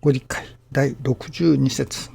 ご理解第62節。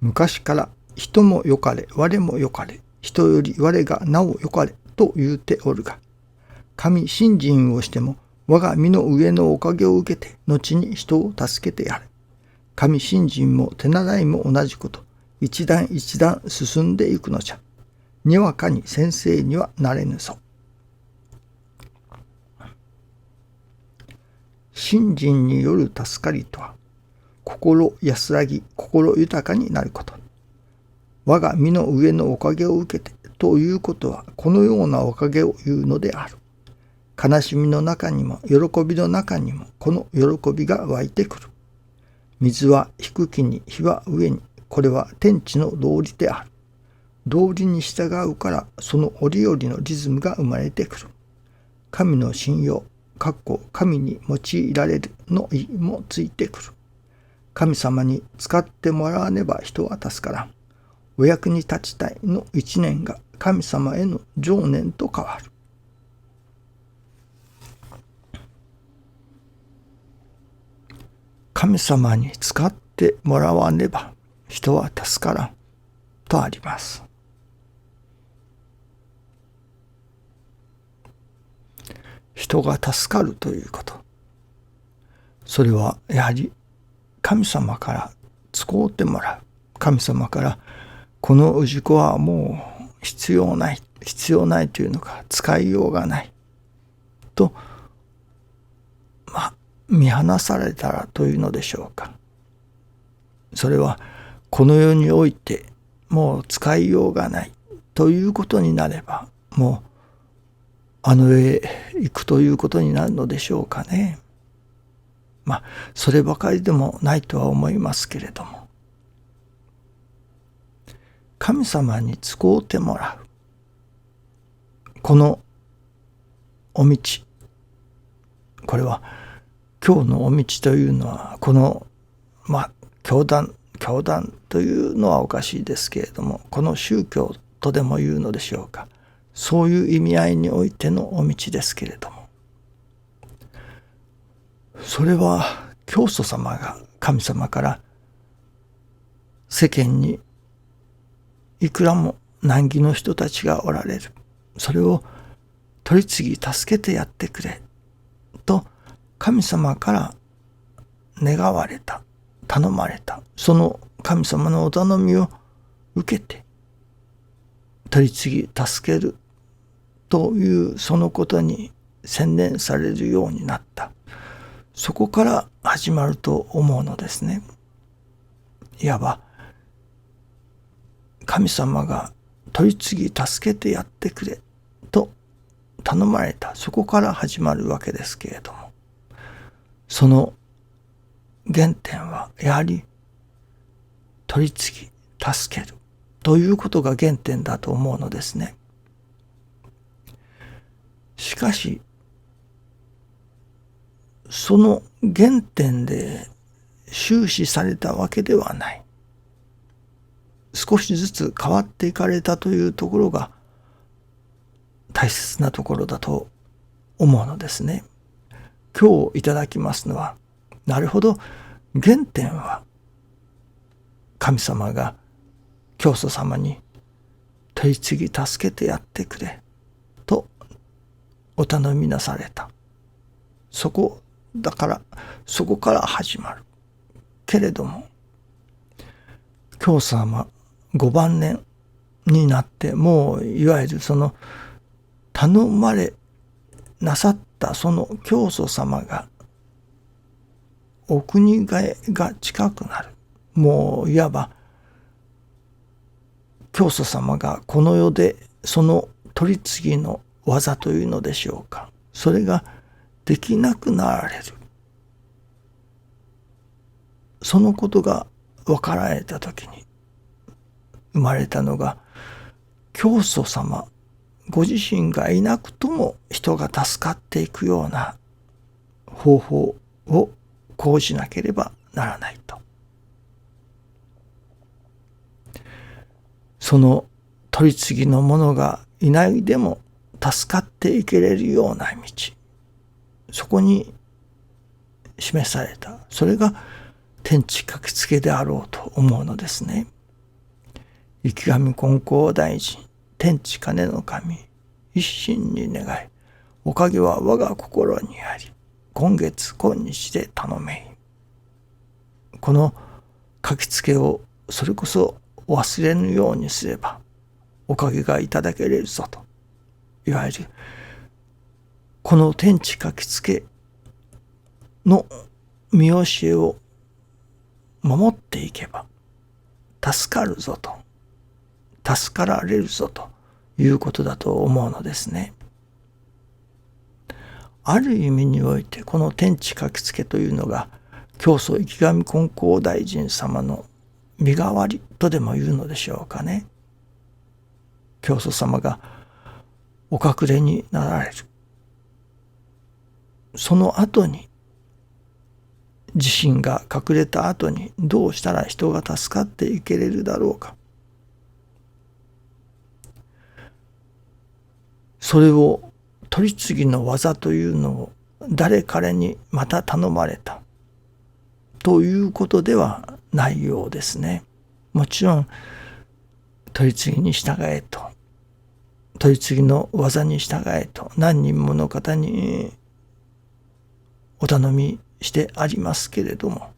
昔から人もよかれ我もよかれ、人より我がなおよかれと言うておるが、神信心をしても我が身の上のおかげを受けて後に人を助けてやれ。神信心も手習いも同じこと、一段一段進んでいくのじゃ。にわかに先生にはなれぬぞ。信心による助かりとは、心安らぎ、心豊かになること。我が身の上のおかげを受けてということは、このようなおかげを言うのである。悲しみの中にも喜びの中にもこの喜びが湧いてくる。水は低きに火は上に、これは天地の道理である。道理に従うからその折々のリズムが生まれてくる。神の信用、神に用いられるの意もついてくる。神様に使ってもらわねば人は助からん。お役に立ちたいの一年が神様への情念と変わる。神様に使ってもらわねば人は助からんとあります。人が助かるということ、それはやはり神様から使うてもらう。神様からこの氏子はもう必要ないというのか、使いようがないと見放されたらというのでしょうか。それはこの世においてもう使いようがないということになれば、もうあの世へ行くということになるのでしょうかね。そればかりでもないとは思いますけれども、神様に使うてもらうこのお道、これは今日のお道というのは、この教団というのはおかしいですけれども、この宗教とでも言うのでしょうか。そういう意味合いにおいてのお道ですけれども、それは教祖様が神様から世間にいくらも難儀の人たちがおられる、それを取り次ぎ助けてやってくれと神様から願われた、頼まれた、その神様のお頼みを受けて取り次ぎ助けるというそのことに専念されるようになった。そこから始まると思うのですね。いわば神様が取り次ぎ助けてやってくれと頼まれた、そこから始まるわけですけれども、その原点はやはり取り次ぎ助けるということが原点だと思うのですね。しかしその原点で終始されたわけではない。少しずつ変わっていかれたというところが大切なところだと思うのですね。今日いただきますのは、なるほど、原点は神様が教祖様に取り次ぎ助けてやってくれとお頼みなされた。そこから始まる。けれども教祖様ご晩年になって、もういわゆるその頼まれなさったその教祖様がお国替えが近くなる。もういわば教祖様がこの世でその取り次ぎの技というのでしょうか、それができなくなられる。そのことが分かられたときに生まれたのが、教祖様ご自身がいなくとも人が助かっていくような方法を講じなければならないと。その取り次ぎの者がいないでも助かっていけれるような道、そこに示された、それが天地書きつけであろうと思うのですね。池上金光大臣、天地金の神、一心に願い、おかげは我が心にあり、今月今日で頼めい。この書きつけをそれこそ忘れぬようにすれば、おかげがいただけれるぞと。いわゆる、この天地書きつけの見教えを守っていけば、助かるぞと、助かられるぞということだと思うのですね。ある意味においてこの天地書きつけというのが教祖池上金光大臣様の身代わりとでも言うのでしょうかね。教祖様がお隠れになられる。その後に、自身が隠れた後にどうしたら人が助かっていけれるだろうか。それを取り次ぎの技というのを誰彼にまた頼まれたということではないようですね。もちろん取り次ぎに従えと、取り次ぎの技に従えと何人もの方にお頼みしてありますけれども、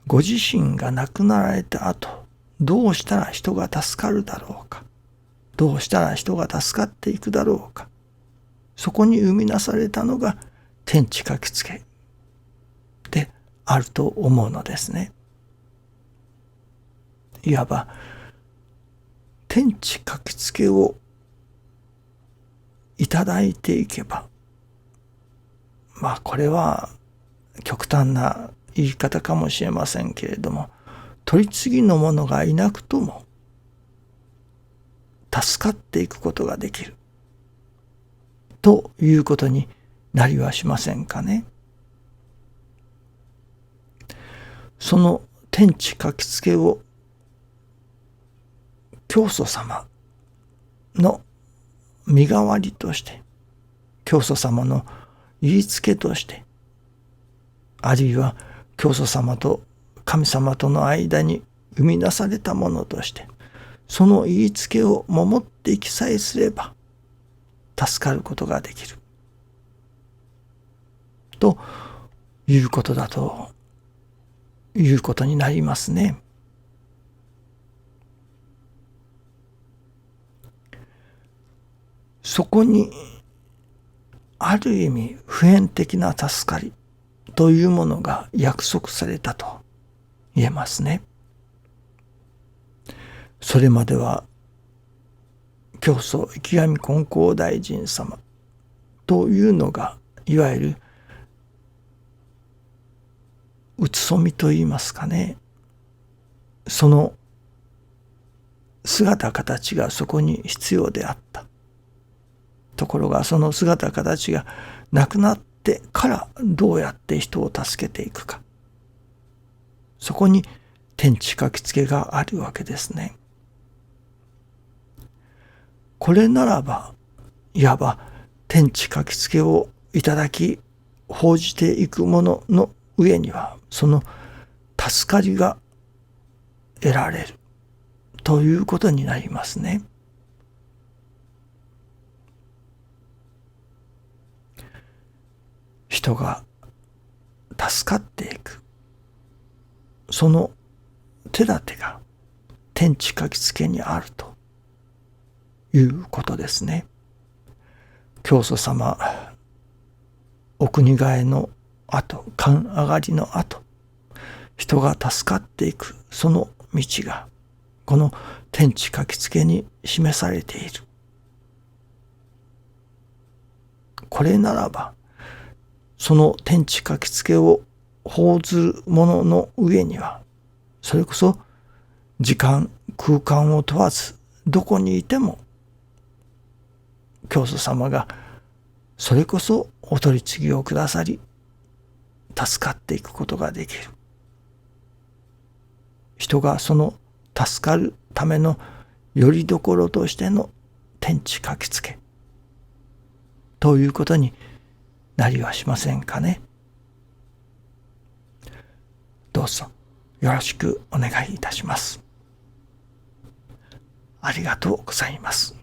ご自身が亡くなられた後、どうしたら人が助かるだろうか、どうしたら人が助かっていくだろうか、そこに生み出されたのが天地書きつけであると思うのですね。いわば天地書きつけをいただいていけば、これは極端な言い方かもしれませんけれども、取り次ぎの者がいなくとも助かっていくことができるということになりはしませんかね。その天地書きつけを教祖様の身代わりとして、教祖様の言いつけとして、あるいは教祖様と神様との間に生み出されたものとして、その言いつけを守っていきさえすれば助かることができるということだということになりますね。そこにある意味普遍的な助かりというものが約束されたと言えますね。それまでは教祖池上金光大臣様というのがいわゆるうつそみと言いますかね、その姿形がそこに必要であった。ところがその姿形がなくなってからどうやって人を助けていくか、そこに天地書きつけがあるわけですね。これならばいわば天地書きつけをいただき報じていくものの上にはその助かりが得られるということになりますね。人が助かっていく、その手立てが天地書きつけにあるということですね。教祖様お国替えの後、官上がりの後、人が助かっていくその道がこの天地書きつけに示されている。これならばその天地書きつけを報ずるものの上には、それこそ時間空間を問わずどこにいても教祖様がそれこそお取り次ぎをくださり助かっていくことができる。人がその助かるためのよりどころとしての天地書きつけということになりはしませんかね。どうぞよろしくお願いいたします。ありがとうございます。